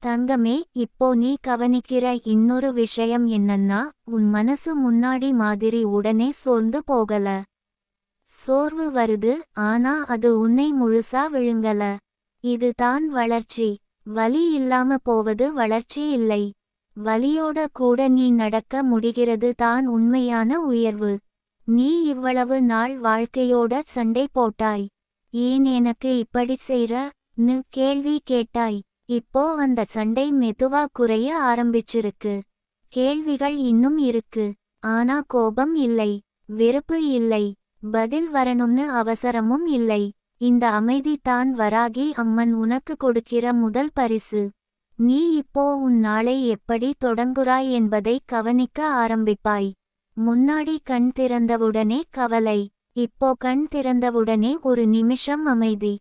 தங்கமே, இப்போ நீ கவனிக்கிற இன்னொரு விஷயம் என்னன்னா, உன் மனசு முன்னாடி மாதிரி உடனே சோர்ந்து போகல. சோர்வு வருது, ஆனா அது உன்னை முழுசா விழுங்கல. இது தான் வளர்ச்சி. வலி இல்லாம போவது வளர்ச்சி இல்லை. வலியோட கூட நீ நடக்க முடிகிறது தான் உண்மையான உயர்வு. நீ இவ்வளவு நாள் வாழ்க்கையோட சண்டை போட்டாய். ஏன் எனக்கு இப்படி செய்றன்னு கேள்வி கேட்டாய். இப்போ அந்த சண்டை மெதுவா குறைய ஆரம்பிச்சிருக்கு. கேள்விகள் இன்னும் இருக்கு. ஆனா கோபம் இல்லை. வெறுப்பு இல்லை. பதில் வரணும்னு அவசரமும் இல்லை. இந்த அமைதி தான் வராகி அம்மன் உனக்கு கொடுக்கிற முதல் பரிசு. நீ இப்போ உன் நாளை எப்படி தொடங்குறாய் என்பதை கவனிக்க ஆரம்பிப்பாய். முன்னாடி கண் திறந்தவுடனே கவலை. இப்போ கண் திறந்தவுடனே ஒரு நிமிஷம் அமைதி.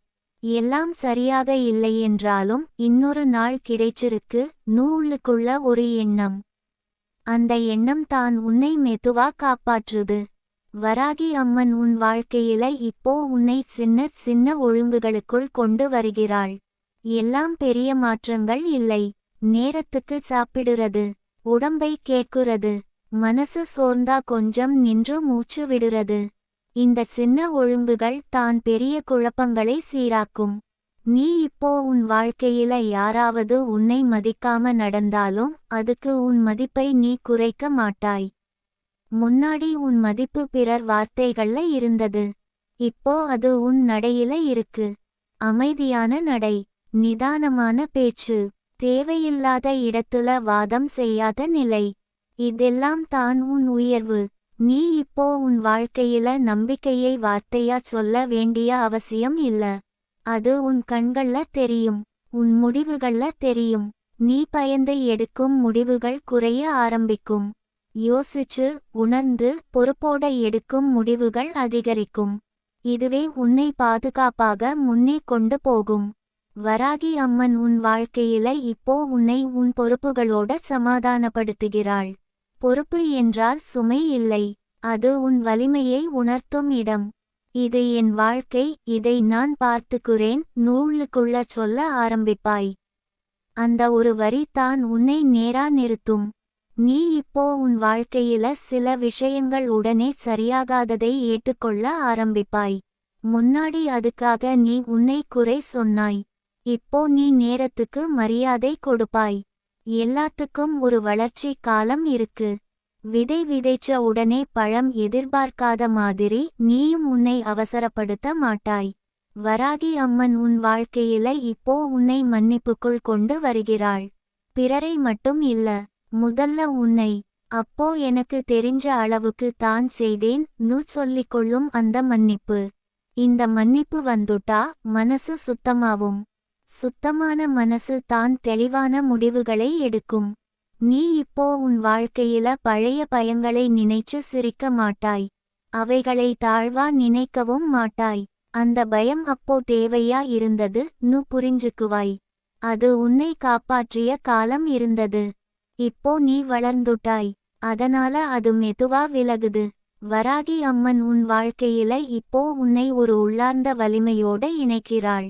எல்லாம் சரியாக இல்லை என்றாலும் இன்னொரு நாள் கிடைச்சிருக்கு உள்ளுக்குள்ள ஒரு எண்ணம். அந்த எண்ணம் தான் உன்னை மெதுவா காப்பாற்றுது. வராகி அம்மன் உன் வாழ்க்கையில இப்போ உன்னை சின்ன சின்ன ஒழுங்குகளுக்குள் கொண்டு வருகிறாள். எல்லாம் பெரிய மாற்றங்கள் இல்லை. நேரத்துக்கு சாப்பிடுறது, உடம்பை கேட்குறது, மனசு சோர்ந்தா கொஞ்சம் நின்று மூச்சு விடுறது. இந்த சின்ன ஒழுங்குகள் தான் பெரிய குழப்பங்களை சீராக்கும். நீ இப்போ உன் வாழ்க்கையில யாராவது உன்னை மதிக்காம நடந்தாலும் அதுக்கு உன் மதிப்பை நீ குறைக்க மாட்டாய். முன்னாடி உன் மதிப்பு பிறர் வார்த்தைகள்ல இருந்தது. இப்போ அது உன் நடையில இருக்கு. அமைதியான நடை, நிதானமான பேச்சு, தேவையில்லாத இடத்துல வாதம் செய்யாத நிலை. இதெல்லாம் தான் உன் உயர்வு. நீ இப்போ உன் வாழ்க்கையில நம்பிக்கையை வார்த்தையா சொல்ல வேண்டிய அவசியம் இல்ல. அது உன் கண்கள்ல தெரியும். உன் முடிவுகள்ல தெரியும். நீ பயந்து எடுக்கும் முடிவுகள் குறைய ஆரம்பிக்கும். யோசிச்சு உணர்ந்து பொறுப்போட எடுக்கும் முடிவுகள் அதிகரிக்கும். இதுவே உன்னை பாதுகாப்பாக முன்னே கொண்டு போகும். வராகி அம்மன் உன் வாழ்க்கையில இப்போ உன்னை உன் பொறுப்புகளோட சமாதானப்படுத்துகிறாள். பொறுப்பு என்றால் சுமை இல்லை. அது உன் வலிமையை உணர்த்தும் இடம். இது என் வாழ்க்கை, இதை நான் பார்த்துக்குறேன் உள்ளுக்குள்ள சொல்ல ஆரம்பிப்பாய். அந்த ஒரு வரி தான் உன்னை நேரா நிறுத்தும். நீ இப்போ உன் வாழ்க்கையில சில விஷயங்கள் உடனே சரியாகாததை ஏற்றுக்கொள்ள ஆரம்பிப்பாய். முன்னாடி அதுக்காக நீ உன்னை குறை சொன்னாய். இப்போ நீ நேரத்துக்கு மரியாதை கொடுப்பாய். எல்லாத்துக்கும் ஒரு வளர்ச்சி காலம் இருக்கு. விதை விதைச்ச உடனே பழம் எதிர்பார்க்காத மாதிரி நீயும் உன்னை அவசரப்படுத்த மாட்டாய். வராகி அம்மன் உன் வாழ்க்கையில இப்போ உன்னை மன்னிப்புக்குள் கொண்டு வருகிறாள். பிறரை மட்டும் இல்ல, முதல்ல உன்னை. அப்போ எனக்கு தெரிஞ்ச அளவுக்கு தான் செய்தேன் சொல்லிக்கொள்ளும் அந்த மன்னிப்பு. இந்த மன்னிப்பு வந்துட்டா மனசு சுத்தமாவும். சுத்தமான மனசு தான் தெளிவான முடிவுகளை எடுக்கும். நீ இப்போ உன் வாழ்க்கையில பழைய பயங்களை நினைச்சு சிரிக்க மாட்டாய். அவைகளை தாழ்வா நினைக்கவும் மாட்டாய். அந்த பயம் அப்போ தேவையா இருந்தது புரிஞ்சுக்குவாய். அது உன்னை காப்பாற்றிய காலம் இருந்தது. இப்போ நீ வளர்ந்துட்டாய். அதனால அது மெதுவா விலகுது. வராகி அம்மன் உன் வாழ்க்கையில இப்போ உன்னை ஒரு உள்ளார்ந்த வலிமையோட இணைக்கிறாள்.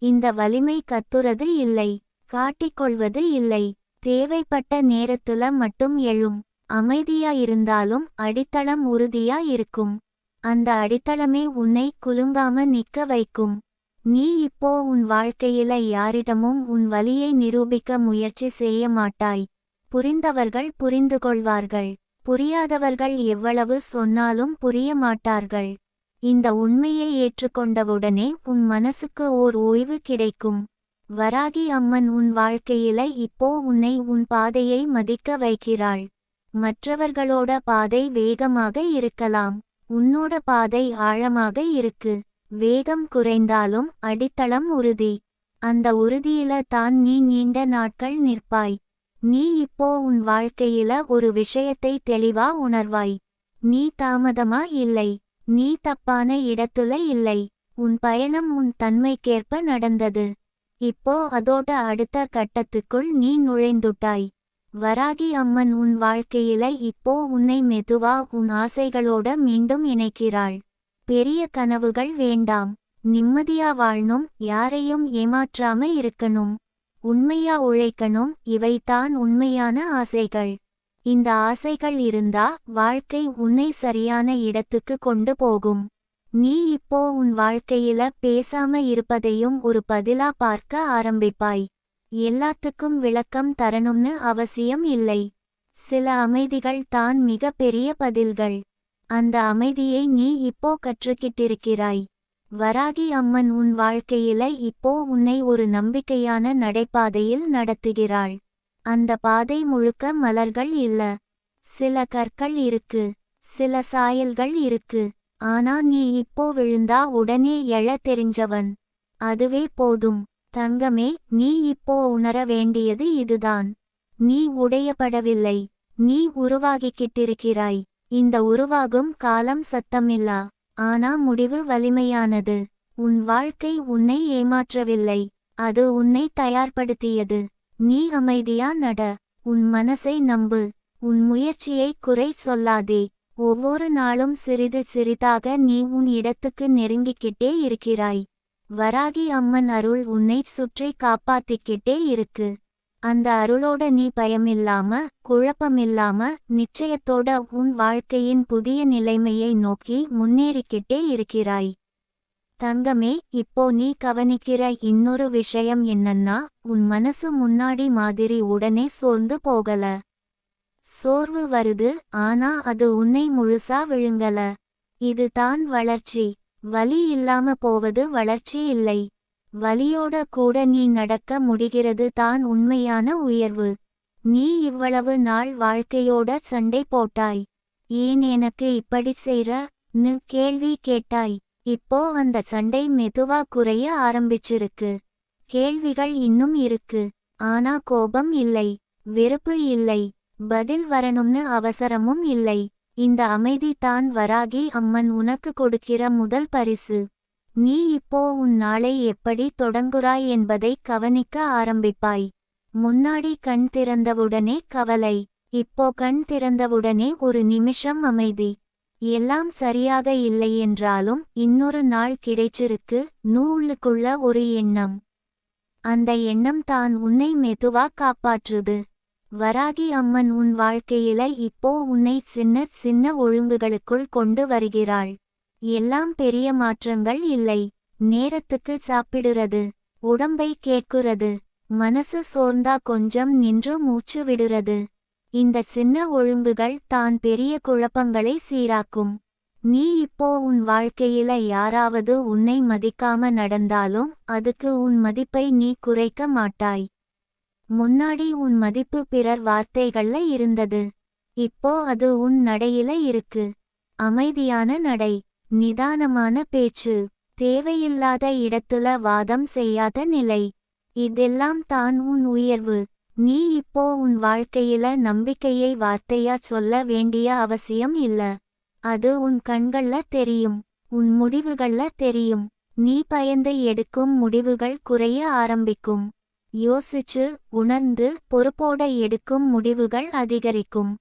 இந்த வலிமை கத்துறது இல்லை, காட்டிக்கொள்வது இல்லை. தேவைப்பட்ட நேரத்துல மட்டும் எழும். அமைதியா இருந்தாலும் அடித்தளம் உறுதியா இருக்கும். அந்த அடித்தளமே உன்னை குலுங்காம நிக்க வைக்கும். நீ இப்போ உன் வாழ்க்கையில யாரிடமும் உன் வலியை நிரூபிக்க முயற்சி செய்ய மாட்டாய். புரிந்தவர்கள் புரிந்து கொள்வார்கள். புரியாதவர்கள் எவ்வளவு சொன்னாலும் புரிய மாட்டார்கள். இந்த உண்மையை ஏற்றுக்கொண்டவுடனே உன் மனசுக்கு ஓர் ஓய்வு கிடைக்கும். வராகி அம்மன் உன் வாழ்க்கையில இப்போ உன்னை உன் பாதையை மதிக்க வைக்கிறாள். மற்றவர்களோட பாதை வேகமாக இருக்கலாம். உன்னோட பாதை ஆழமாக இருக்கு. வேகம் குறைந்தாலும் அடித்தளம் உறுதி. அந்த உறுதியில தான் நீ நீண்ட நாட்கள் நிற்பாய். நீ இப்போ உன் வாழ்க்கையில ஒரு விஷயத்தை தெளிவா உணர்வாய். நீ தாமதமா இல்லை. நீ தப்பான இடத்துல இல்லை. உன் பயணம் உன் தன்மைக்கேற்ப நடந்தது. இப்போ அதோட அடுத்த கட்டத்துக்குள் நீ நுழைந்துட்டாய். வராகி அம்மன் உன் வாழ்க்கையில இப்போ உன்னை மெதுவா உன் ஆசைகளோட மீண்டும் இணைக்கிறாள். பெரிய கனவுகள் வேண்டாம். நிம்மதியா வாழணும், யாரையும் ஏமாற்றாம இருக்கணும். உண்மையா உழைக்கணும். இவைதான் உண்மையான ஆசைகள். இந்த ஆசைகள் இருந்தா வாழ்க்கை உன்னை சரியான இடத்துக்கு கொண்டு போகும். நீ இப்போ உன் வாழ்க்கையில பேசாம இருப்பதையும் ஒரு பதிலா பார்க்க ஆரம்பிப்பாய். எல்லாத்துக்கும் விளக்கம் தரணும்னு அவசியம் இல்லை. சில அமைதிகள் தான் மிக பெரிய பதில்கள். அந்த அமைதியை நீ இப்போ கற்றுக்கிட்டிருக்கிறாய். வராகி அம்மன் உன் வாழ்க்கையில இப்போ உன்னை ஒரு நம்பிக்கையான நடைபாதையில் நடத்துகிறாள். அந்த பாதை முழுக்க மலர்கள் இல்ல. சில கற்கள் இருக்கு, சில சாயல்கள் இருக்கு. ஆனா நீ இப்போ விழுந்தா உடனே எழ தெரிஞ்சவன். அதுவே போதும். தங்கமே, நீ இப்போ உணர வேண்டியது இதுதான். நீ உடையப்படவில்லை. நீ உருவாகிக்கிட்டிருக்கிறாய். இந்த உருவாகும் காலம் சத்தமில்லா. ஆனா முடிவு வலிமையானது. உன் வாழ்க்கை உன்னை ஏமாற்றவில்லை. அது உன்னை தயார்படுத்தியது. நீ அமைதியா நட. உன் மனசை நம்பு. உன் முயற்சியை குறை சொல்லாதே. ஒவ்வொரு நாளும் சிறிது சிறிதாக நீ உன் இடத்துக்கு நெருங்கிக்கிட்டே இருக்கிறாய். வராகி அம்மன் அருள் உன்னை சுற்றி காப்பாத்திக்கிட்டே இருக்கு. அந்த அருளோட நீ பயமில்லாம, குழப்பமில்லாம, நிச்சயத்தோட உன் வாழ்க்கையின் புதிய நிலைமையை நோக்கி முன்னேறிக்கிட்டே இருக்கிறாய். தங்கமே, இப்போ நீ கவனிக்கிற இன்னொரு விஷயம் என்னன்னா, உன் மனசு முன்னாடி மாதிரி உடனே சோர்ந்து போகல. சோர்வு வருது, ஆனா அது உன்னை முழுசா விழுங்கல. இது தான் வளர்ச்சி. வலி இல்லாம போவது வளர்ச்சி இல்லை. வலியோட கூட நீ நடக்க முடிகிறது தான் உண்மையான உயர்வு. நீ இவ்வளவு நாள் வாழ்க்கையோட சண்டை போட்டாய். ஏன் எனக்கு இப்படி செய்றன்னு கேள்வி கேட்டாய். இப்போ அந்த சண்டை மெதுவா குறைய ஆரம்பிச்சிருக்கு. கேள்விகள் இன்னும் இருக்கு. ஆனா கோபம் இல்லை, வெறுப்பு இல்லை, பதில் வரணும்னு அவசரமும் இல்லை. இந்த அமைதி தான் வராகி அம்மன் உனக்கு கொடுக்கிற முதல் பரிசு. நீ இப்போ உன் நாளை எப்படி தொடங்குறாய் என்பதை கவனிக்க ஆரம்பிப்பாய். முன்னாடி கண் திறந்தவுடனே கவலை. இப்போ கண் திறந்தவுடனே ஒரு நிமிஷம் அமைதி. எல்லாம் சரியாக இல்லை என்றாலும் இன்னொரு நாள் கிடைச்சிருக்கு நூலுக்குள்ள ஒரு எண்ணம். அந்த எண்ணம் தான் உன்னை மெதுவா காப்பாற்றுது. வராகி அம்மன் உன் வாழ்க்கையில இப்போ உன்னை சின்ன சின்ன ஒழுங்குகளுக்குள் கொண்டு வருகிறாள். எல்லாம் பெரிய மாற்றங்கள் இல்லை. நேரத்துக்கு சாப்பிடுறது, உடம்பை கேட்குறது, மனசு சோர்ந்தா கொஞ்சம் நின்று மூச்சு விடுறது. இந்த சின்ன ஒழுங்குகள் தான் பெரிய குழப்பங்களை சீராக்கும். நீ இப்போ உன் வாழ்க்கையில யாராவது உன்னை மதிக்காம நடந்தாலும் அதுக்கு உன் மதிப்பை நீ குறைக்க மாட்டாய். முன்னாடி உன் மதிப்பு பிறர் வார்த்தைகள்ல இருந்தது. இப்போ அது உன் நடையில இருக்கு. அமைதியான நடை, நிதானமான பேச்சு, தேவையில்லாத இடத்துல வாதம் செய்யாத நிலை. இதெல்லாம் தான் உன் உயர்வு. நீ இப்போ உன் வாழ்க்கையில நம்பிக்கையை வார்த்தையா சொல்ல வேண்டிய அவசியம் இல்ல. அது உன் கண்கள்ல தெரியும், உன் முடிவுகள்ல தெரியும். நீ பயந்து எடுக்கும் முடிவுகள் குறைய ஆரம்பிக்கும். யோசிச்சு உணர்ந்து பொறுப்போட எடுக்கும் முடிவுகள் அதிகரிக்கும்.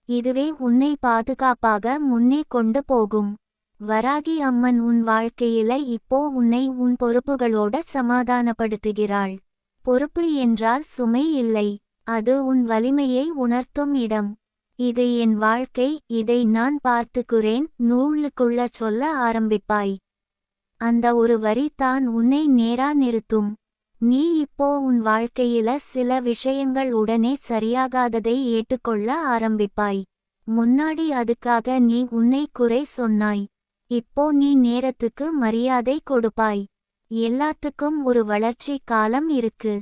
இதுவே உன்னை பாதுகாப்பாக முன்னே கொண்டு போகும். வராகி அம்மன் உன் வாழ்க்கையில இப்போ உன்னை உன் பொறுப்புகளோட சமாதானப்படுத்துகிறாள். பொறுப்பு என்றால் சுமை இல்லை. அது உன் வலிமையை உணர்த்தும் இடம். இது என் வாழ்க்கை, இதை நான் பார்த்துக்குறேன் நூலுக்குள்ள சொல்ல ஆரம்பிப்பாய். அந்த ஒரு வரி தான் உன்னை நேரா நிறுத்தும். நீ இப்போ உன் வாழ்க்கையில சில விஷயங்கள் உடனே சரியாகாததை ஏற்றுக்கொள்ள ஆரம்பிப்பாய். முன்னாடி அதுக்காக நீ உன்னை குறை சொன்னாய். இப்போ நீ நேரத்துக்கு மரியாதை கொடுப்பாய். எல்லாத்துக்கும் ஒரு வளர்ச்சி காலம் இருக்கு.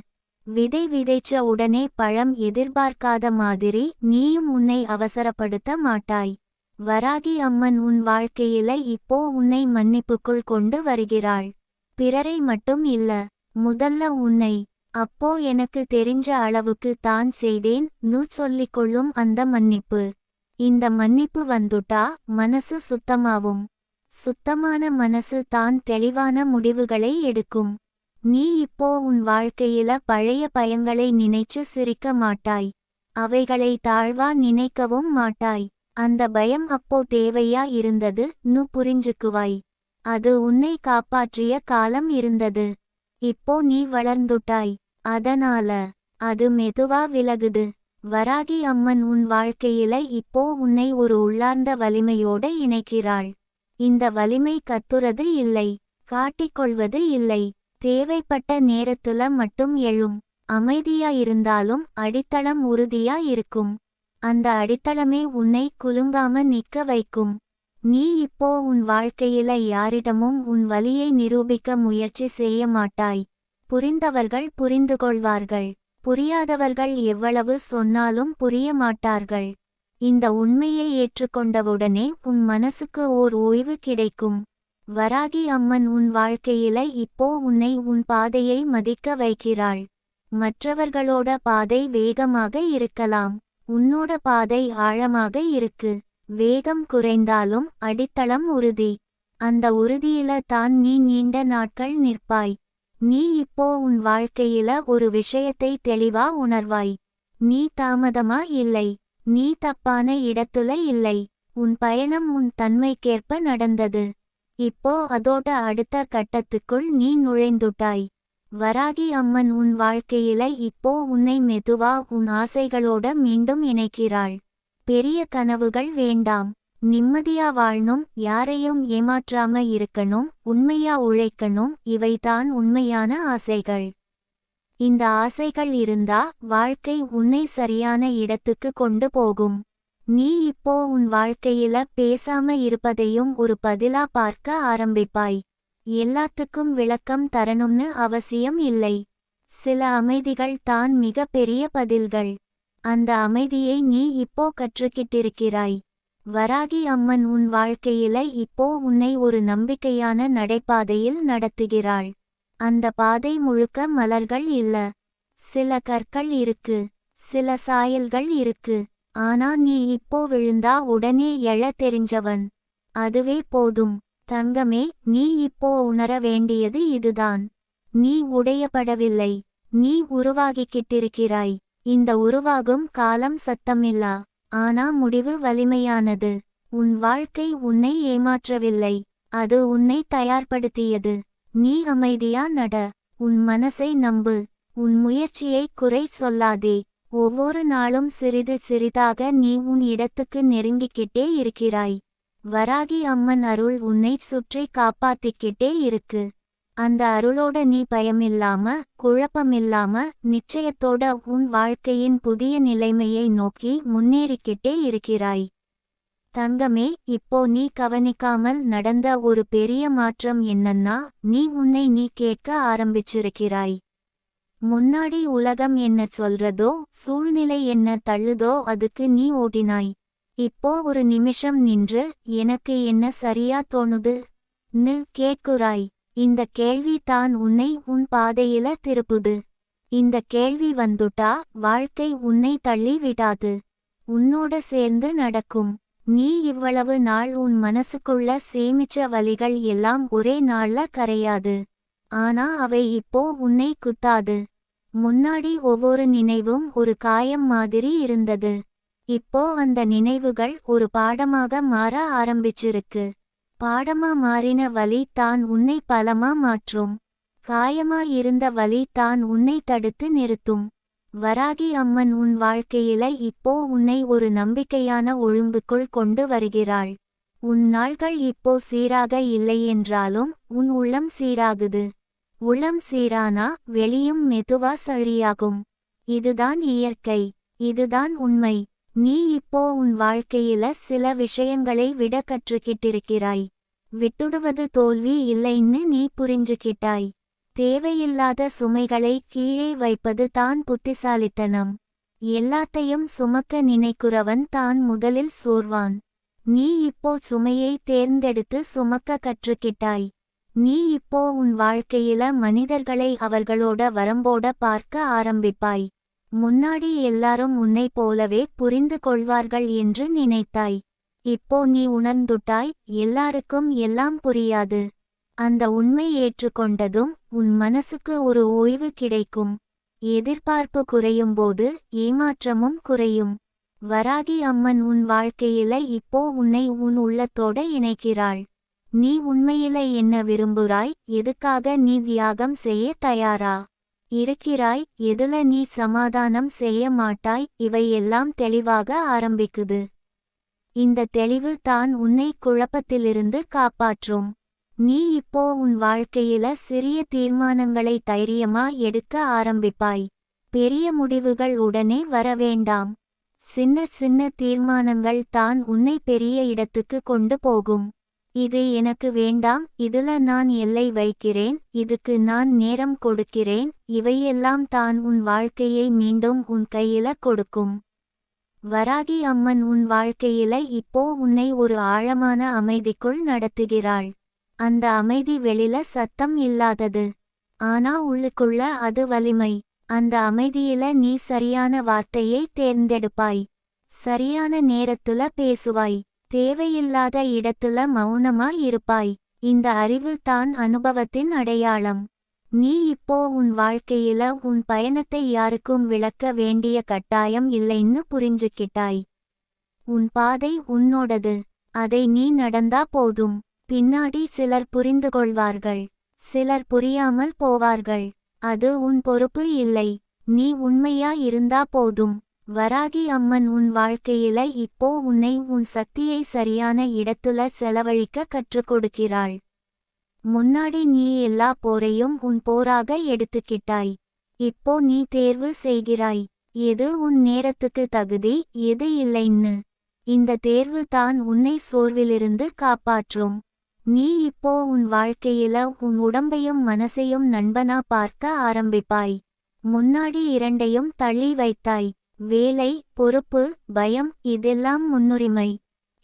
விதை விதைச்ச உடனே பழம் எதிர்பார்க்காத மாதிரி நீயும் உன்னை அவசரப்படுத்த மாட்டாய். வராகி அம்மன் உன் வாழ்க்கையில இப்போ உன்னை மன்னிப்புக்குள் கொண்டு வருகிறாள். பிறரை மட்டும் இல்ல, முதல்ல உன்னை. அப்போ எனக்கு தெரிஞ்ச அளவுக்கு தான் செய்தேன் நு சொல்லிக்கொள்ளும் அந்த மன்னிப்பு. இந்த மன்னிப்பு வந்துட்டா மனசு சுத்தமாவும். சுத்தமான மனசு தான் தெளிவான முடிவுகளை எடுக்கும். நீ இப்போ உன் வாழ்க்கையில பழைய பயங்களை நினைச்சு சிரிக்க மாட்டாய். அவைகளை தாழ்வா நினைக்கவும் மாட்டாய். அந்த பயம் அப்போ தேவையா இருந்தது நு புரிஞ்சுக்குவாய். அது உன்னை காப்பாற்றிய காலம் இருந்தது. இப்போ நீ வளர்ந்துட்டாய். அதனால அது மெதுவா விலகுது. வராகி அம்மன் உன் வாழ்க்கையில இப்போ உன்னை ஒரு உள்ளார்ந்த வலிமையோட இணைக்கிறாள். இந்த வலிமை கத்துறது இல்லை, காட்டிக்கொள்வது இல்லை, தேவைப்பட்ட நேரத்துல மட்டும் எழும். அமைதியா இருந்தாலும் அடித்தளம் உறுதியா இருக்கும். அந்த அடித்தளமே உன்னை குலுங்காம நிக்க வைக்கும். நீ இப்போ உன் வாழ்க்கையில யாரிடமும் உன் வலியை நிரூபிக்க முயற்சி செய்ய மாட்டாய். புரிந்தவர்கள் புரிந்துகொள்வார்கள், புரியாதவர்கள் எவ்வளவு சொன்னாலும் புரிய மாட்டார்கள். இந்த உண்மையை ஏற்றுக்கொண்டவுடனே உன் மனசுக்கு ஓர் ஓய்வு கிடைக்கும். வராகி அம்மன் உன் வாழ்க்கையில இப்போ உன்னை உன் பாதையை மதிக்க வைக்கிறாள். மற்றவர்களோட பாதை வேகமாக இருக்கலாம், உன்னோட பாதை ஆழமாக இருக்கு. வேகம் குறைந்தாலும் அடித்தளம் உறுதி. அந்த உறுதியில தான் நீ நீண்ட நாட்கள் நிற்பாய். நீ இப்போ உன் வாழ்க்கையில ஒரு விஷயத்தை தெளிவா உணர்வாய். நீ தாமதமா இல்லை, நீ தப்பான இடத்துல இல்லை. உன் பயணம் உன் தன்மைக்கேற்ப நடந்தது. இப்போ அதோட அடுத்த கட்டத்துக்குள் நீ நுழைந்துட்டாய். வராகி அம்மன் உன் வாழ்க்கையில இப்போ உன்னை மெதுவா உன் ஆசைகளோட மீண்டும் இணைக்கிறாள். பெரிய கனவுகள் வேண்டாம், நிம்மதியா வாழணும், யாரையும் ஏமாற்றாம இருக்கணும், உண்மையா உழைக்கணும், இவைதான் உண்மையான ஆசைகள். இந்த ஆசைகள் இருந்தா வாழ்க்கை உன்னை சரியான இடத்துக்கு கொண்டு போகும். நீ இப்போ உன் வாழ்க்கையில பேசாம இருப்பதையும் ஒரு பதிலா பார்க்க ஆரம்பிப்பாய். எல்லாத்துக்கும் விளக்கம் தரணும்னு அவசியம் இல்லை. சில அமைதிகள் தான் மிக பெரிய பதில்கள். அந்த அமைதியை நீ இப்போ கற்றுக்கிட்டிருக்கிறாய். வராகி அம்மன் உன் வாழ்க்கையில இப்போ உன்னை ஒரு நம்பிக்கையான நடைபாதையில் நடத்துகிறாள். அந்த பாதை முழுக்க மலர்கள் இல்ல, சில கற்கள் இருக்கு, சில சாயல்கள் இருக்கு. ஆனா நீ இப்போ விழுந்தா உடனே எழ தெரிஞ்சவன். அதுவே போதும். தங்கமே, நீ இப்போ உணர வேண்டியது இதுதான். நீ உடையப்படவில்லை, நீ உருவாகிக்கிட்டிருக்கிறாய். இந்த உருவாகும் காலம் சத்தமில்லா, ஆனா முடிவு வலிமையானது. உன் வாழ்க்கை உன்னை ஏமாற்றவில்லை, அது உன்னை தயார்படுத்தியது. நீ அமைதியா நட, உன் மனசை நம்பு, உன் முயற்சியை குறை சொல்லாதே. ஒவ்வொரு நாளும் சிறிது சிறிதாக நீ உன் இடத்துக்கு நெருங்கிக்கிட்டே இருக்கிறாய். வராகி அம்மன் அருள் உன்னை சுற்றி காப்பாத்திக்கிட்டே இருக்கு. அந்த அருளோட நீ பயமில்லாம, குழப்பமில்லாம, நிச்சயத்தோட உன் வாழ்க்கையின் புதிய நிலைமையை நோக்கி முன்னேறிக்கிட்டே இருக்கிறாய். தங்கமே, இப்போ நீ கவனிக்காமல் நடந்த ஒரு பெரிய மாற்றம் என்னன்னா, நீ உன்னை நீ கேட்க ஆரம்பிச்சிருக்கிறாய். முன்னாடி உலகம் என்ன சொல்றதோ, சூழ்நிலை என்ன தள்ளுதோ அதுக்கு நீ ஓடினாய். இப்போ ஒரு நிமிஷம் நின்று, எனக்கு என்ன சரியா தோணுது?ன்னு கேட்குறாய். இந்த கேள்வி தான் உன்னை உன் பாதையில திருப்புது. இந்த கேள்வி வந்துட்டா வாழ்க்கை உன்னை தள்ளி விடாது, உன்னோட சேர்ந்து நடக்கும். நீ இவ்வளவு நாள் உன் மனசுக்குள்ள சேமிச்ச வலிகள் எல்லாம் ஒரே நாள்ல கரையாது. ஆனா அவை இப்போ உன்னை குத்தாது. முன்னாடி ஒவ்வொரு நினைவும் ஒரு காயம் மாதிரி இருந்தது. இப்போ அந்த நினைவுகள் ஒரு பாடமாக மாற ஆரம்பிச்சிருக்கு. பாடமா மாறின வலி தான் உன்னை பலமா மாற்றும். காயமா இருந்த வலி தான் உன்னை தடுத்து நிறுத்தும். வராகி அம்மன் உன் வாழ்க்கையில இப்போ உன்னை ஒரு நம்பிக்கையான ஒழுங்குக்குள் கொண்டு வருகிறாள். உன் நாள்கள் இப்போ சீராக இல்லையென்றாலும் உன் உள்ளம் சீராகுது. உள்ளம் சீரானா வெளியும் மெதுவா சரியாகும். இதுதான் இயற்கை, இதுதான் உண்மை. நீ இப்போ உன் வாழ்க்கையில சில விஷயங்களை விட கற்றுக்கிட்டிருக்கிறாய். விட்டுடுவது தோல்வி இல்லைன்னு நீ புரிஞ்சுக்கிட்டாய். தேவையில்லாத சுமைகளை கீழே வைப்பது தான் புத்திசாலித்தனம். எல்லாத்தையும் சுமக்க நினைக்கிறவன் தான் முதலில் சோர்வான். நீ இப்போ சுமையை தேர்ந்தெடுத்து சுமக்க கற்றுக்கிட்டாய். நீ இப்போ உன் வாழ்க்கையில மனிதர்களை அவர்களோட வரம்போட பார்க்க ஆரம்பிப்பாய். முன்னாடி எல்லாரும் உன்னை போலவே புரிந்து கொள்வார்கள் என்று நினைத்தாய். இப்போ நீ உணர்ந்துட்டாய், எல்லாருக்கும் எல்லாம் புரியாது. அந்த உண்மை ஏற்றுக்கொண்டதும் உன் மனசுக்கு ஒரு ஓய்வு கிடைக்கும். எதிர்பார்ப்பு குறையும்போது ஏமாற்றமும் குறையும். வராகி அம்மன் உன் வாழ்க்கையில இப்போ உன்னை உன் உள்ளத்தோட இணைக்கிறாள். நீ உண்மையில என்ன விரும்புகிறாய்? எதுக்காக நீ தியாகம் செய்ய தயாரா? இருக்கிறாய், எதுல நீ சமாதானம் செய்ய மாட்டாய், இவை எல்லாம் தெளிவாக ஆரம்பிக்குது. இந்த தெளிவு தான் உன்னை குழப்பத்திலிருந்து காப்பாற்றும். நீ இப்போ உன் வாழ்க்கையில சிறிய தீர்மானங்களை தைரியமா எடுக்க ஆரம்பிப்பாய். பெரிய முடிவுகள் உடனே வர வேண்டாம். சின்ன சின்ன தீர்மானங்கள் தான் உன்னை பெரிய இடத்துக்கு கொண்டு போகும். இது எனக்கு வேண்டாம், இதுல நான் எல்லை வைக்கிறேன், இதுக்கு நான் நேரம் கொடுக்கிறேன், இவையெல்லாம் தான் உன் வாழ்க்கையை மீண்டும் உன் கையில கொடுக்கும். வராகி அம்மன் உன் வாழ்க்கையில இப்போ உன்னை ஒரு ஆழமான அமைதிக்குள் நடத்துகிறாள். அந்த அமைதி வெளில சத்தம் இல்லாதது, ஆனா உள்ளுக்குள்ள அது வலிமை. அந்த அமைதியில நீ சரியான வார்த்தையை தேர்ந்தெடுப்பாய். சரியான நேரத்துல பேசுவாய். தேவையில்லாத இடத்துல மௌனமா இருப்பாய். இந்த அறிவு தான் அனுபவத்தின் அடையாளம். நீ இப்போ உன் வாழ்க்கையில உன் பயணத்தை யாருக்கும் விளக்க வேண்டிய கட்டாயம் இல்லைன்னு புரிஞ்சுக்கிட்டாய். உன் பாதை உன்னோடது. அதை நீ நடந்தா போதும். பின்னாடி சிலர் புரிந்துகொள்வார்கள், சிலர் புரியாமல் போவார்கள். அது உன் பொறுப்பு இல்லை. நீ உண்மையா இருந்தா போதும். வராகி அம்மன் உன் வாழ்க்கையில இப்போ உன்னை உன் சக்தியை சரியான இடத்துல செலவழிக்க கற்றுக் கொடுக்கிறாள். முன்னாடி நீ எல்லா போரையும் உன் போராக எடுத்துக்கிட்டாய். இப்போ நீ தேர்வு செய்கிறாய், எது உன் நேரத்துக்கு தகுதி, எது இல்லைன்னு. இந்த தேர்வு தான் உன்னை சோர்விலிருந்து காப்பாற்றும். நீ இப்போ உன் வாழ்க்கையில உன் உடம்பையும் மனசையும் நண்பனா பார்க்க ஆரம்பிப்பாய். முன்னாடி இரண்டையும் தள்ளி வைத்தாய். வேலை, பொறுப்பு, பயம், இதெல்லாம் முன்னுரிமை.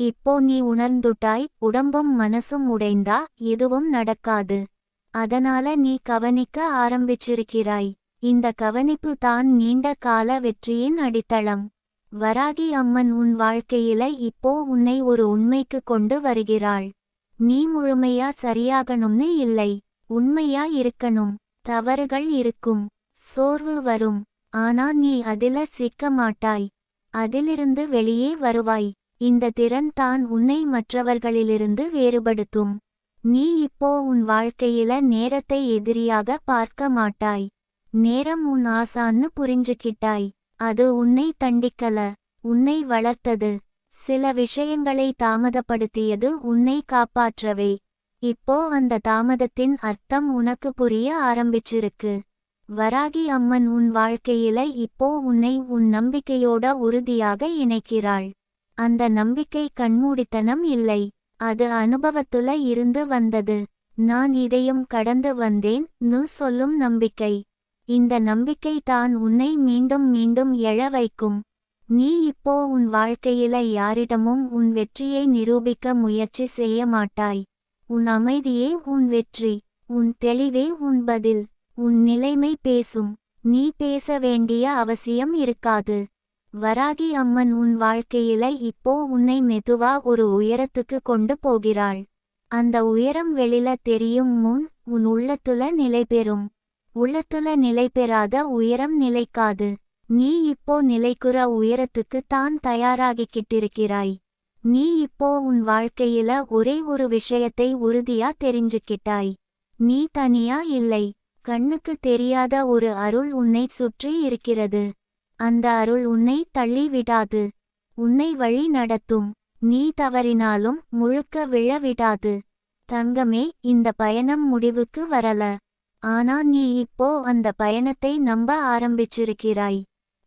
இப்போ நீ உணர்ந்துட்டாய், உடம்பும் மனசும் உடைந்தா எதுவும் நடக்காது. அதனால நீ கவனிக்க ஆரம்பிச்சிருக்கிறாய். இந்த கவனிப்பு தான் நீண்ட கால வெற்றியின் அடித்தளம். வராகி அம்மன் உன் வாழ்க்கையில இப்போ உன்னை ஒரு உண்மைக்கு கொண்டு வருகிறாள். நீ முழுமையா சரியாகணும்னு இல்லை, உண்மையா இருக்கணும். தவறுகள் இருக்கும், சோர்வு வரும், ஆனா நீ அதில சிக்க மாட்டாய். அதிலிருந்து வெளியே வருவாய். இந்த திறன் தான் உன்னை மற்றவர்களிலிருந்து வேறுபடுத்தும். நீ இப்போ உன் வாழ்க்கையில நேரத்தை எதிரியாக பார்க்க மாட்டாய். நேரம் உன் ஆசான்னு புரிஞ்சுக்கிட்டாய். அது உன்னை தண்டிக்கல, உன்னை வளர்த்தது. சில விஷயங்களை தாமதப்படுத்தியது உன்னை காப்பாற்றவே. இப்போ அந்த தாமதத்தின் அர்த்தம் உனக்கு புரிய ஆரம்பிச்சிருக்கு. வராகி அம்மன் உன் வாழ்க்கையில இப்போ உன்னை உன் நம்பிக்கையோட உறுதியாக இணைக்கிறாள். அந்த நம்பிக்கை கண்மூடித்தனம் இல்லை, அது அனுபவத்துல இருந்து வந்தது. நான் இதையும் கடந்து வந்தேன் சொல்லும் நம்பிக்கை. இந்த நம்பிக்கை தான் உன்னை மீண்டும் மீண்டும் எழ வைக்கும். நீ இப்போ உன் வாழ்க்கையில யாரிடமும் உன் வெற்றியை நிரூபிக்க முயற்சி செய்ய மாட்டாய். உன் அமைதியே உன் வெற்றி, உன் தெளிவே உன் பதில். உன் நிலைமை பேசும், நீ பேச வேண்டிய அவசியம் இருக்காது. வராகி அம்மன் உன் வாழ்க்கையில இப்போ உன்னை மெதுவா ஒரு உயரத்துக்கு கொண்டு போகிறாள். அந்த உயரம் வெளில தெரியும் முன் உன் உள்ளத்துல நிலைபெறும். உள்ளத்துல நிலைபெறாத உயரம் நிலைக்காது. நீ இப்போ நிலைக்குற உயரத்துக்கு தான் தயாராகிக்கிட்டிருக்கிறாய். நீ இப்போ உன் வாழ்க்கையில ஒரே ஒரு விஷயத்தை உறுதியா தெரிஞ்சுக்கிட்டாய். நீ தனியா இல்லை. கண்ணுக்கு தெரியாத ஒரு அருள் உன்னை சுற்றி இருக்கிறது. அந்த அருள் உன்னை தள்ளி விடாது, உன்னை வழி நடத்தும். நீ தவறினாலும் முழுக்க விழ விடாது. தங்கமே, இந்த பயணம் முடிவுக்கு வரல. ஆனா நீ இப்போ அந்த பயணத்தை நம்ப ஆரம்பிச்சிருக்கிறாய்.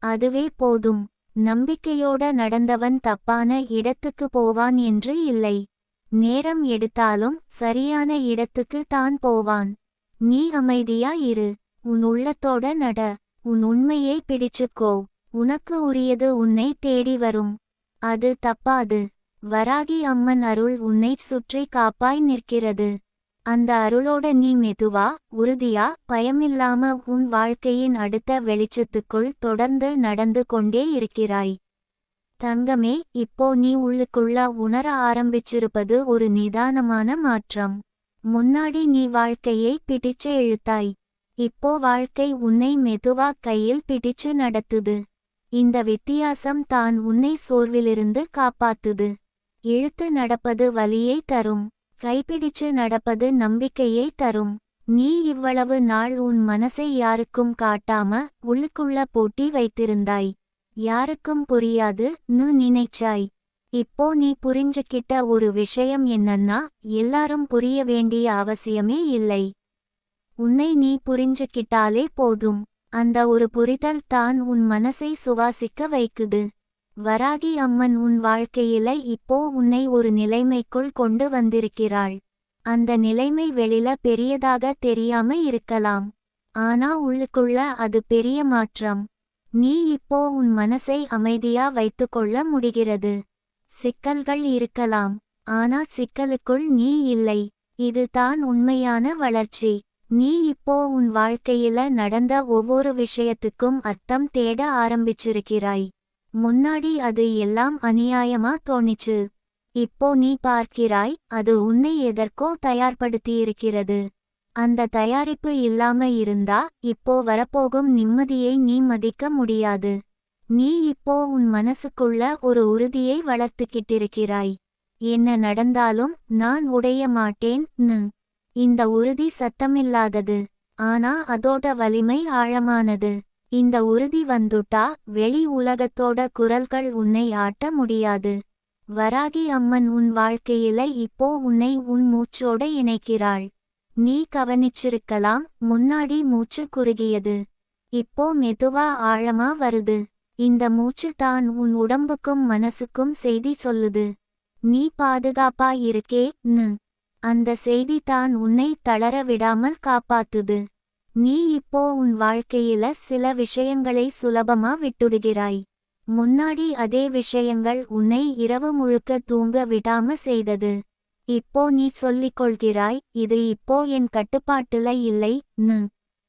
அதுவே போதும். நம்பிக்கையோட நடந்தவன் தப்பான இடத்துக்கு போவான் என்று இல்லை. நேரம் எடுத்தாலும் சரியான இடத்துக்கு தான் போவான். நீ அமைதியா இரு. உன் உள்ளத்தோட நட. உன் உண்மையை பிடிச்சுக்கோ. உனக்கு உரியது உன்னை தேடி வரும். அது தப்பாது. வராகி அம்மன் அருள் உன்னை சுற்றி காப்பாய் நிற்கிறது. அந்த அருளோட நீ மெதுவா, உறுதியா, பயமில்லாம உன் வாழ்க்கையின் அடுத்த வெளிச்சத்துக்குள் தொடர்ந்து நடந்து கொண்டே இருக்கிறாய். தங்கமே, இப்போ நீ உள்ளுக்குள்ள உணர ஆரம்பிச்சிருப்பது ஒரு நிதானமான மாற்றம். முன்னாடி நீ வாழ்க்கையை பிடிச்சு இழுத்தாய். இப்போ வாழ்க்கை உன்னை மெதுவா கையில் பிடிச்சு நடத்துது. இந்த வித்தியாசம் தான் உன்னை சோர்விலிருந்து காப்பாத்துது. இழுத்து நடப்பது வலியை தரும், கைப்பிடிச்சு நடப்பது நம்பிக்கையை தரும். நீ இவ்வளவு நாள் உன் மனசை யாருக்கும் காட்டாம உள்ளுக்குள்ள பூட்டி வைத்திருந்தாய். யாருக்கும் புரியாது நினைச்சாய். இப்போ நீ புரிஞ்சுக்கிட்ட ஒரு விஷயம் என்னன்னா, எல்லாரும் புரிய வேண்டிய அவசியமே இல்லை. உன்னை நீ புரிஞ்சுக்கிட்டாலே போதும். அந்த ஒரு புரிதல் தான் உன் மனசை சுவாசிக்க வைக்குது. வராகி அம்மன் உன் வாழ்க்கையில இப்போ உன்னை ஒரு நிலைமைக்குள் கொண்டு வந்திருக்கிறாள். அந்த நிலைமை வெளியில பெரியதாக தெரியாம இருக்கலாம். ஆனா உள்ளுக்குள்ள அது பெரிய மாற்றம். நீ இப்போ உன் மனசை அமைதியா வைத்துக்கொள்ள முடிகிறது. சிக்கல்கள் இருக்கலாம், ஆனா சிக்கலுக்குள் நீ இல்லை. இது தான் உண்மையான வளர்ச்சி. நீ இப்போ உன் வாழ்க்கையில நடந்த ஒவ்வொரு விஷயத்துக்கும் அர்த்தம் தேட ஆரம்பிச்சிருக்கிறாய். முன்னாடி அது எல்லாம் அநியாயமா தோணிச்சு. இப்போ நீ பார்க்கிறாய், அது உன்னை எதற்கோ தயார்படுத்தியிருக்கிறது. அந்த தயாரிப்பு இல்லாம இருந்தா இப்போ வரப்போகும் நிம்மதியை நீ மதிக்க முடியாது. நீ இப்போ உன் மனசுக்குள்ள ஒரு உறுதியை வளர்த்துக்கிட்டிருக்கிறாய். என்ன நடந்தாலும் நான் உடைய மாட்டேன். இந்த உறுதி சத்தமில்லாதது, ஆனா அதோட வலிமை ஆழமானது. இந்த உறுதி வந்துட்டா வெளி உலகத்தோட குரல்கள் உன்னை ஆட்ட முடியாது. வராகி அம்மன் உன் வாழ்க்கையில இப்போ உன்னை உன் மூச்சோட இணைக்கிறாள். நீ கவனிச்சிருக்கலாம், முன்னாடி மூச்சு குறுகியது. இப்போ மெதுவா ஆழமா வருது. இந்த மூச்சு தான் உன் உடம்புக்கும் மனசுக்கும் செய்தி சொல்லுது. நீ பாதுகாப்பா இருக்கே. அந்த செய்தி தான் உன்னை தளர விடாமல் காப்பாத்துது. நீ இப்போ உன் வாழ்க்கையில சில விஷயங்களை சுலபமா விட்டுடுகிறாய். முன்னாடி அதே விஷயங்கள் உன்னை இரவு முழுக்க தூங்க விடாம செய்தது. இப்போ நீ சொல்லிக் கொள்கிறாய், இது இப்போ என் கட்டுப்பாட்டுல இல்லை.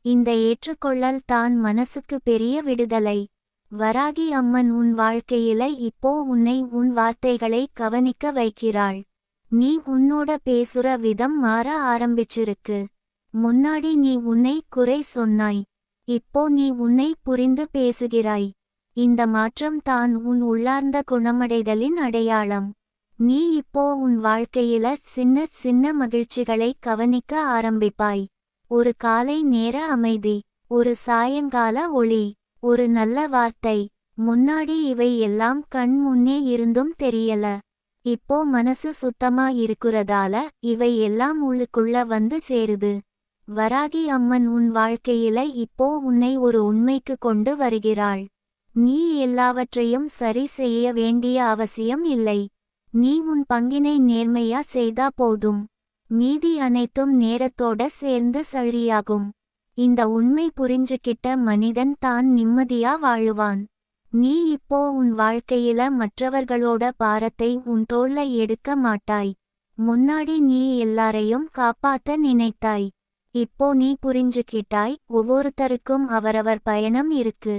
இந்த ஏற்றுக்கொள்ளல் தான் மனசுக்கு பெரிய விடுதலை. வராகி அம்மன் உன் வாழ்க்கையில இப்போ உன்னை உன் வார்த்தைகளை கவனிக்க வைக்கிறாள். நீ உன்னோட பேசுற விதம் மாற ஆரம்பிச்சிருக்கு. முன்னாடி நீ உன்னை குறை சொன்னாய். இப்போ நீ உன்னை புரிந்து பேசுகிறாய். இந்த மாற்றம் தான் உன் உள்ளார்ந்த குணமடைதலின் அடையாளம். நீ இப்போ உன் வாழ்க்கையில சின்ன சின்ன மகிழ்ச்சிகளை கவனிக்க ஆரம்பிப்பாய். ஒரு காலை நேர அமைதி, ஒரு சாயங்கால ஒளி, ஒரு நல்ல வார்த்தை. முன்னாடி இவை எல்லாம் கண் முன்னே இருந்தும் தெரியல. இப்போ மனசு சுத்தமா இருக்கிறதால இவை எல்லாம் உள்ளுக்குள்ள வந்து சேருது. வராகி அம்மன் உன் வாழ்க்கையில இப்போ உன்னை ஒரு உண்மைக்கு கொண்டு வருகிறாள். நீ எல்லாவற்றையும் சரி செய்ய வேண்டிய அவசியம் இல்லை. நீ உன் பங்கினை நேர்மையா செய்தா போதும். மீதி அனைத்தும் நேரத்தோட சேர்ந்து சரியாகும். இந்த உண்மை புரிஞ்சுக்கிட்ட மனிதன் தான் நிம்மதியா வாழுவான். நீ இப்போ உன் வாழ்க்கையில மற்றவர்களோட பாரத்தை உன் தோள்ல எடுக்க மாட்டாய். முன்னாடி நீ எல்லாரையும் காப்பாத்த நினைத்தாய். இப்போ நீ புரிஞ்சுக்கிட்டாய், ஒவ்வொருத்தருக்கும் அவரவர் பயணம் இருக்கு.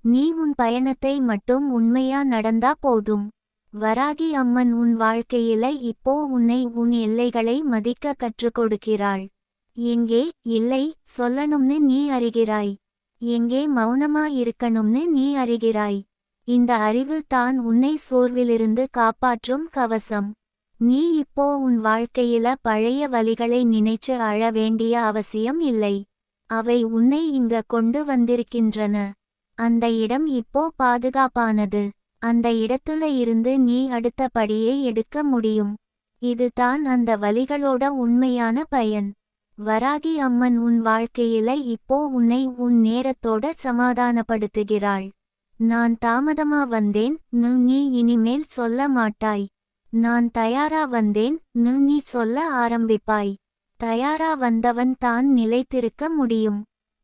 நீ உன் பயணத்தை மட்டும் உண்மையா நடந்தா போதும். வராகி அம்மன் உன் வாழ்க்கையில இப்போ உன்னை உன் எல்லைகளை மதிக்க கற்றுக் கொடுக்கிறாள். எங்கே இல்லை சொல்லணும்னு நீ அறிகிறாய். எங்கே மௌனமா இருக்கணும்னு நீ அறிகிறாய். இந்த அறிவு தான் உன்னை சோர்விலிருந்து காப்பாற்றும் கவசம். நீ இப்போ உன் வாழ்க்கையில பழைய வலிகளை நினைச்சு அழ வேண்டிய அவசியம் இல்லை. அவை உன்னை இங்க கொண்டு வந்திருக்கின்றன. அந்த இடம் இப்போ பாதுகாப்பானது. அந்த இடத்துல இருந்து நீ அடுத்த படியை எடுக்க முடியும். இது தான் அந்த வலிகளோட உண்மையான பயன். வராகி அம்மன் உன் வாழ்க்கையில இப்போ உன்னை உன் நேரத்தோட சமாதானப்படுத்துகிறாள். நான் தாமதமா வந்தேன் நீ இனிமேல் சொல்ல மாட்டாய். நான் தயாரா வந்தேன் நீ சொல்ல ஆரம்பிப்பாய். தயாரா வந்தவன் தான் நிலைத்திருக்க முடியும்.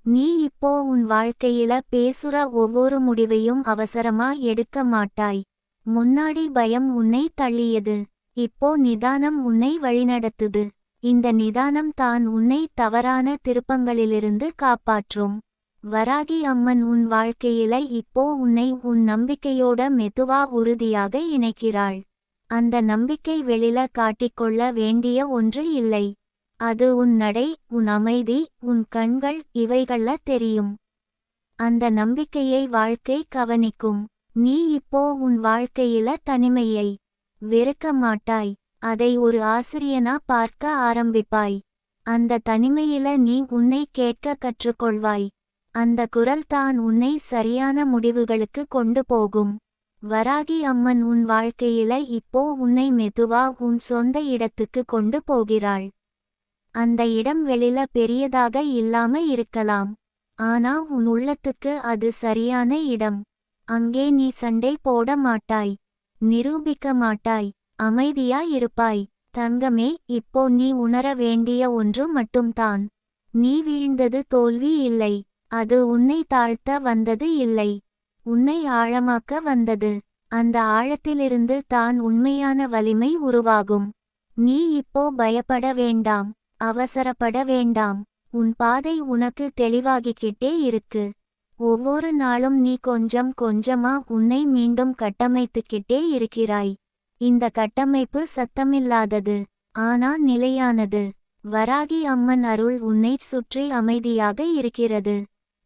நீ இப்போ உன் வாழ்க்கையில பேசுற ஒவ்வொரு முடிவையும் அவசரமா எடுக்க மாட்டாய். முன்னாடி பயம் உன்னை தள்ளியது. இப்போ நிதானம் உன்னை வழிநடத்துது. இந்த நிதானம் தான் உன்னை தவறான திருப்பங்களிலிருந்து காப்பாற்றும். வராகி அம்மன் உன் வாழ்க்கையில இப்போ உன்னை உன் நம்பிக்கையோட மெதுவா உறுதியாக இணைக்கிறாள். அந்த நம்பிக்கை வெளியில காட்டிக்கொள்ள வேண்டிய ஒன்று இல்லை. அது உன் நடை, உன் அமைதி, உன் கண்கள் இவைகள்ல தெரியும். அந்த நம்பிக்கையை வாழ்க்கை கவனிக்கும். நீ இப்போ உன் வாழ்க்கையில தனிமையை வெறுக்க மாட்டாய். அதை ஒரு ஆசிரியனா பார்க்க ஆரம்பிப்பாய். அந்த தனிமையில நீ உன்னை கேட்க கற்றுக்கொள்வாய். அந்த குரல் தான் உன்னை சரியான முடிவுகளுக்கு கொண்டு போகும். வராகி அம்மன் உன் வாழ்க்கையில இப்போ உன்னை மெதுவா உன் சொந்த இடத்துக்கு கொண்டு போகிறாள். அந்த இடம் வெளில பெரியதாக இல்லாம இருக்கலாம். ஆனா உன் உள்ளத்துக்கு அது சரியான இடம். அங்கே நீ சண்டை போட மாட்டாய், நிரூபிக்க மாட்டாய், அமைதியா இருப்பாய். தங்கமே, இப்போ நீ உணர வேண்டிய ஒன்று மட்டும்தான். நீ வீழ்ந்தது தோல்வி இல்லை. அது உன்னை தாழ்த்த வந்தது இல்லை, உன்னை ஆழமாக்க வந்தது. அந்த ஆழத்திலிருந்து தான் உண்மையான வலிமை உருவாகும். நீ இப்போ பயப்பட வேண்டாம், அவசரப்பட வேண்டாம். உன் பாதை உனக்கு தெளிவாகிக்கிட்டே இருக்கு. ஒவ்வொரு நாளும் நீ கொஞ்சம் கொஞ்சமா உன்னை மீண்டும் கட்டமைத்துக்கிட்டே இருக்கிறாய். இந்த கட்டமைப்பு சத்தமில்லாதது, ஆனா நிலையானது. வராகி அம்மன் அருள் உன்னை சுற்றி அமைதியாக இருக்கிறது.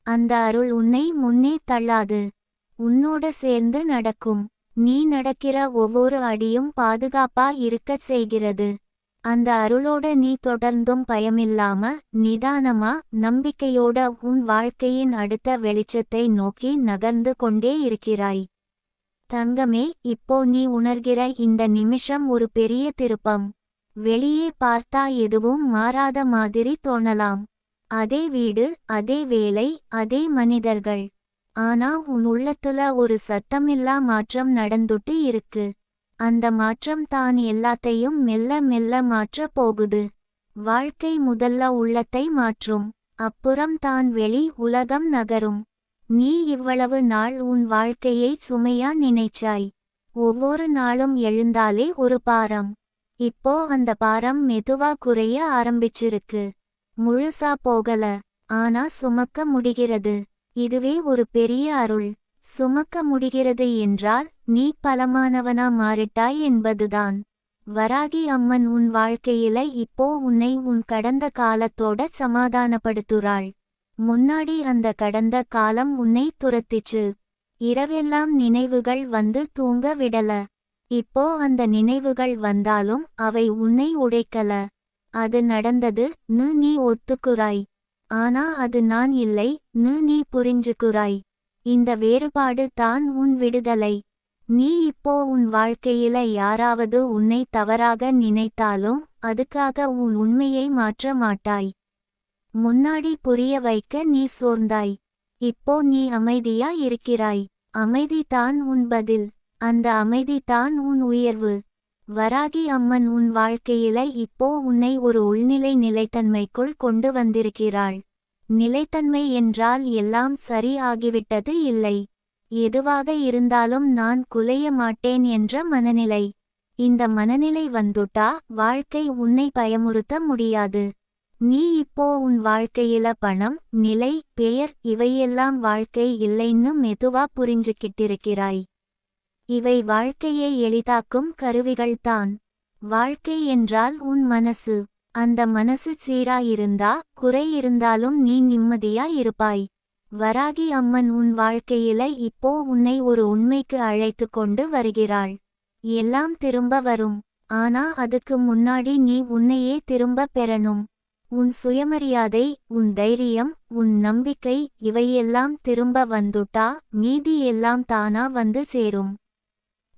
அந்த அருள் உன்னை முன்னே தள்ளாது, உன்னோட சேர்ந்து நடக்கும். நீ நடக்கிற ஒவ்வொரு அடியும் பாதுகாப்பா இருக்கச் செய்கிறது. அந்த அருளோட நீ தொடர்ந்தும் பயமில்லாம, நிதானமா, நம்பிக்கையோட உன் வாழ்க்கையின் அடுத்த வெளிச்சத்தை நோக்கி நகர்ந்து கொண்டே இருக்கிறாய். தங்கமே, இப்போ நீ உணர்கிற இந்த நிமிஷம் ஒரு பெரிய திருப்பம். வெளியே பார்த்தா எதுவும் மாறாத மாதிரி தோணலாம். அதே வீடு, அதே வேலை, அதே மனிதர்கள். ஆனா உன் உள்ளத்துல ஒரு சத்தமில்லா மாற்றம் நடந்துட்டு இருக்கு. அந்த மாற்றம் தான் எல்லாத்தையும் மெல்ல மெல்ல மாற்ற போகுது. வாழ்க்கை முதல்ல உள்ளத்தை மாற்றும், அப்புறம் தான் வெளி உலகம் நகரும். நீ இவ்வளவு நாள் உன் வாழ்க்கையை சுமையா நினைச்சாய். ஒவ்வொரு நாளும் எழுந்தாலே ஒரு பாரம். இப்போ அந்த பாரம் மெதுவா குறைய ஆரம்பிச்சிருக்கு. முழுசா போகல, ஆனா சுமக்க முடிகிறது. இதுவே ஒரு பெரிய அருள். சுமக்க முடிகிறது என்றால் நீ பலமானவனா மாறிட்டாய் என்பதுதான். வராகி அம்மன் உன் வாழ்க்கையில இப்போ உன்னை உன் கடந்த காலத்தோட சமாதானப்படுத்துறாள். முன்னாடி அந்த கடந்த காலம் உன்னை துரத்திச்சு. இரவெல்லாம் நினைவுகள் வந்து தூங்க விடல. இப்போ அந்த நினைவுகள் வந்தாலும் அவை உன்னை உடைக்கல. அது நடந்தது நீ ஒத்துக்குறாய். ஆனா அது நான் இல்லை நீ புரிஞ்சுக்குறாய். இந்த வேறுபாடு தான் உன் விடுதலை. நீ இப்போ உன் வாழ்க்கையில யாராவது உன்னை தவறாக நினைத்தாலும் அதுக்காக உன் உண்மையை மாற்ற மாட்டாய். முன்னாடி புரிய வைக்க நீ சோர்ந்தாய். இப்போ நீ அமைதியா இருக்கிறாய். அமைதி தான் உன் பதில். அந்த அமைதி தான் உன் உயர்வு. வராகி அம்மன் உன் வாழ்க்கையில இப்போ உன்னை ஒரு உள்நிலை நிலைத்தன்மைக்குள் கொண்டு வந்திருக்கிறாள். நிலைத்தன்மை என்றால் எல்லாம் சரி ஆகிவிட்டது இல்லை. எதுவாக இருந்தாலும் நான் குலைய மாட்டேன் என்ற மனநிலை. இந்த மனநிலை வந்துட்டா வாழ்க்கை உன்னை பயமுறுத்த முடியாது. நீ இப்போ உன் வாழ்க்கையில பணம், நிலை, பெயர் இவையெல்லாம் வாழ்க்கை இல்லைன்னு மெதுவா புரிஞ்சுக்கிட்டிருக்கிறாய். இவை வாழ்க்கையை எளிதாக்கும் கருவிகள்தான். வாழ்க்கை என்றால் உன் மனசு. அந்த மனசு சீராயிருந்தா குறை இருந்தாலும் நீ நிம்மதியா இருப்பாய். வராகி அம்மன் உன் வாழ்க்கையில இப்போ உன்னை ஒரு உண்மைக்கு அழைத்து கொண்டு வருகிறாள். எல்லாம் திரும்ப வரும். ஆனா அதுக்கு முன்னாடி நீ உன்னையே திரும்ப பெறணும். உன் சுயமரியாதை, உன் தைரியம், உன் நம்பிக்கை இவையெல்லாம் திரும்ப வந்துட்டா மீதி எல்லாம் தானா வந்து சேரும்.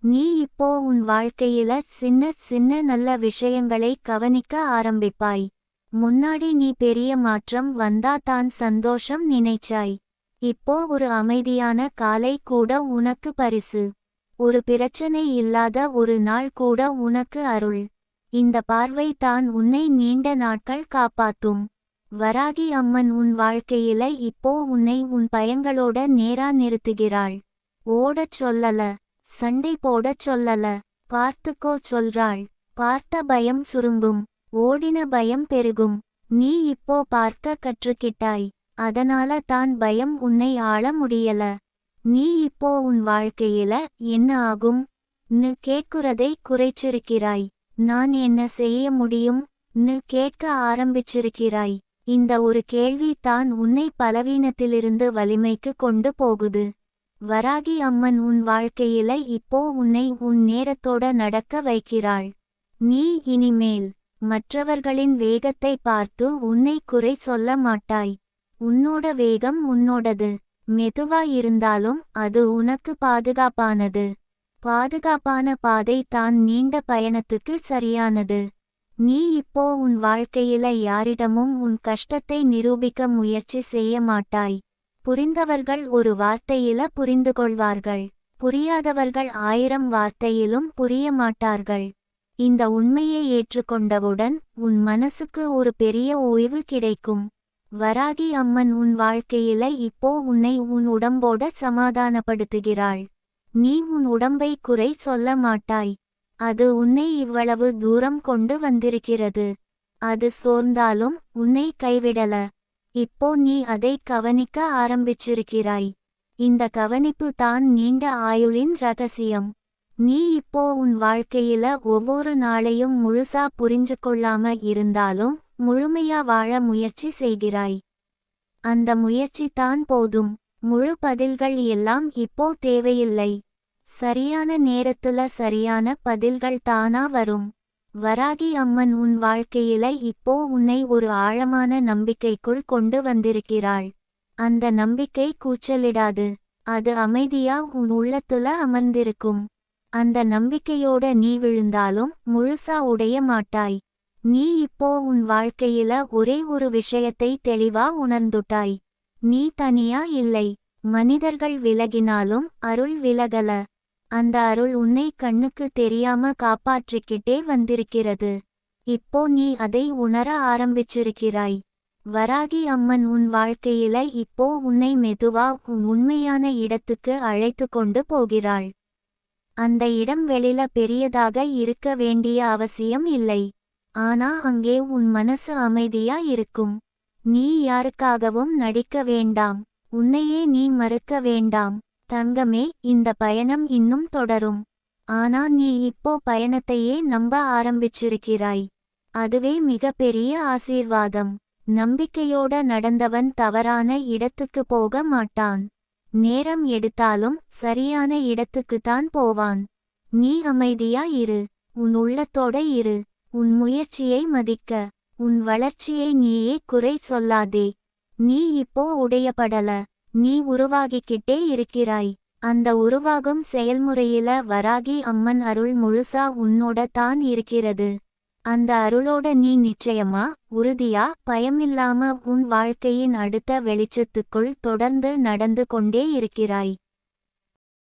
நீ இப்போ உன் வாழ்க்கையில சின்ன சின்ன நல்ல விஷயங்களை கவனிக்க ஆரம்பிப்பாய். முன்னாடி நீ பெரிய மாற்றம் வந்தா தான் சந்தோஷம் நினைச்சாய். இப்போ ஒரு அமைதியான காலை கூட உனக்கு பரிசு. ஒரு பிரச்சனை இல்லாத ஒரு நாள் கூட உனக்கு அருள். இந்த பார்வை தான் உன்னை நீண்ட நாட்கள் காப்பாத்தும். வராகி அம்மன் உன் வாழ்க்கையில இப்போ உன்னை உன் பயங்களோட நேரா நிறுத்துகிறாள். ஓடச் சொல்லல, சண்டை போடச் சொல்லல, பார்த்துக்கோ சொல்றாள். பார்த்த பயம் சுருங்கும், ஓடின பயம் பெருகும். நீ இப்போ பார்க்க கற்றுக்கிட்டாய். அதனால தான் பயம் உன்னை ஆள முடியல. நீ இப்போ உன் வாழ்க்கையில என்ன ஆகும் கேட்குறதை குறைச்சிருக்கிறாய். நான் என்ன செய்ய முடியும் கேட்க ஆரம்பிச்சிருக்கிறாய். இந்த ஒரு கேள்வி தான் உன்னை பலவீனத்திலிருந்து வலிமைக்கு கொண்டு போகுது. வராகி அம்மன் உன் வாழ்க்கையில இப்போ உன்னை உன் நேரத்தோட நடக்க வைக்கிறாள். நீ இனிமேல் மற்றவர்களின் வேகத்தை பார்த்து உன்னை குறை சொல்ல மாட்டாய். உன்னோட வேகம் உன்னோடது. மெதுவாயிருந்தாலும் அது உனக்கு பாதுகாப்பானது. பாதுகாப்பான பாதை தான் நீண்ட பயணத்துக்கு சரியானது. நீ இப்போ உன் வாழ்க்கையில யாரிடமும் உன் கஷ்டத்தை நிரூபிக்க முயற்சி செய்ய மாட்டாய். புரிந்தவர்கள் ஒரு வார்த்தையில புரிந்துகொள்வார்கள். புரியாதவர்கள் 1000 வார்த்தையிலும் புரிய மாட்டார்கள். இந்த உண்மையை ஏற்றுக்கொண்டவுடன் உன் மனசுக்கு ஒரு பெரிய ஓய்வு கிடைக்கும். வராகி அம்மன் உன் வாழ்க்கையில இப்போ உன்னை உன் உடம்போட சமாதானப்படுத்துகிறாள். நீ உன் உடம்பை குறை சொல்ல மாட்டாய். அது உன்னை இவ்வளவு தூரம் கொண்டு வந்திருக்கிறது. அது சோர்ந்தாலும் உன்னை கைவிடல. இப்போ நீ அதை கவனிக்க ஆரம்பிச்சிருக்கிறாய். இந்த கவனிப்பு தான் நீண்ட ஆயுளின் ரகசியம். நீ இப்போ உன் வாழ்க்கையில ஒவ்வொரு நாளையும் முழுசா புரிஞ்சு கொள்ளாம இருந்தாலும் முழுமையா வாழ முயற்சி செய்கிறாய். அந்த முயற்சி தான் போதும். முழு பதில்கள் எல்லாம் இப்போ தேவையில்லை. சரியான நேரத்துல சரியான பதில்கள் தானா வரும். வராகி அம்மன் உன் வாழ்க்கையில இப்போ உன்னை ஒரு ஆழமான நம்பிக்கைக்குள் கொண்டு வந்திருக்கிறாள். அந்த நம்பிக்கை கூச்சலிடாது. அது அமைதியா உன் உள்ளத்துல அமர்ந்திருக்கும். அந்த நம்பிக்கையோட நீ விழுந்தாலும் முழுசா உடைய மாட்டாய். நீ இப்போ உன் வாழ்க்கையில ஒரே ஒரு விஷயத்தை தெளிவா உணர்ந்துட்டாய். நீ தனியா இல்லை. மனிதர்கள் விலகினாலும் அருள் விலகல. அந்த அருள் உன்னை கண்ணுக்கு தெரியாம காப்பாற்றிக்கிட்டே வந்திருக்கிறது. இப்போ நீ அதை உணர ஆரம்பிச்சிருக்கிறாய். வராகி அம்மன் உன் வாழ்க்கையில இப்போ உன்னை மெதுவா உன் உண்மையான இடத்துக்கு அழைத்து கொண்டு போகிறாள். அந்த இடம் வெளியில பெரியதாக இருக்க வேண்டிய அவசியம் இல்லை. ஆனா அங்கே உன் மனசு அமைதியா இருக்கும். நீ யாருக்காகவும் நடிக்க வேண்டாம். உன்னையே நீ மறுக்க வேண்டாம். தங்கமே, இந்த பயணம் இன்னும் தொடரும். ஆனா நீ இப்போ பயணத்தையே நம்ப ஆரம்பிச்சிருக்கிறாய். அதுவே மிகப்பெரிய ஆசீர்வாதம். நம்பிக்கையோட நடந்தவன் தவறான இடத்துக்கு போக மாட்டான். நேரம் எடுத்தாலும் சரியான இடத்துக்குத்தான் போவான். நீ அமைதியா இரு. உன் உள்ளத்தோட இரு. உன் முயற்சியை மதிக்க. உன் வளர்ச்சியை நீயே குறை சொல்லாதே. நீ இப்போ உடையப்படல. நீ உருவாகிக்கிட்டே இருக்கிறாய். அந்த உருவாகும் செயல்முறையில வராகி அம்மன் அருள் முழுசா உன்னோட தான் இருக்கிறது. அந்த அருளோட நீ நிச்சயமா, உறுதியா, பயமில்லாம உன் வாழ்க்கையின் அடுத்த வெளிச்சத்துக்குள் தொடர்ந்து நடந்து கொண்டே இருக்கிறாய்.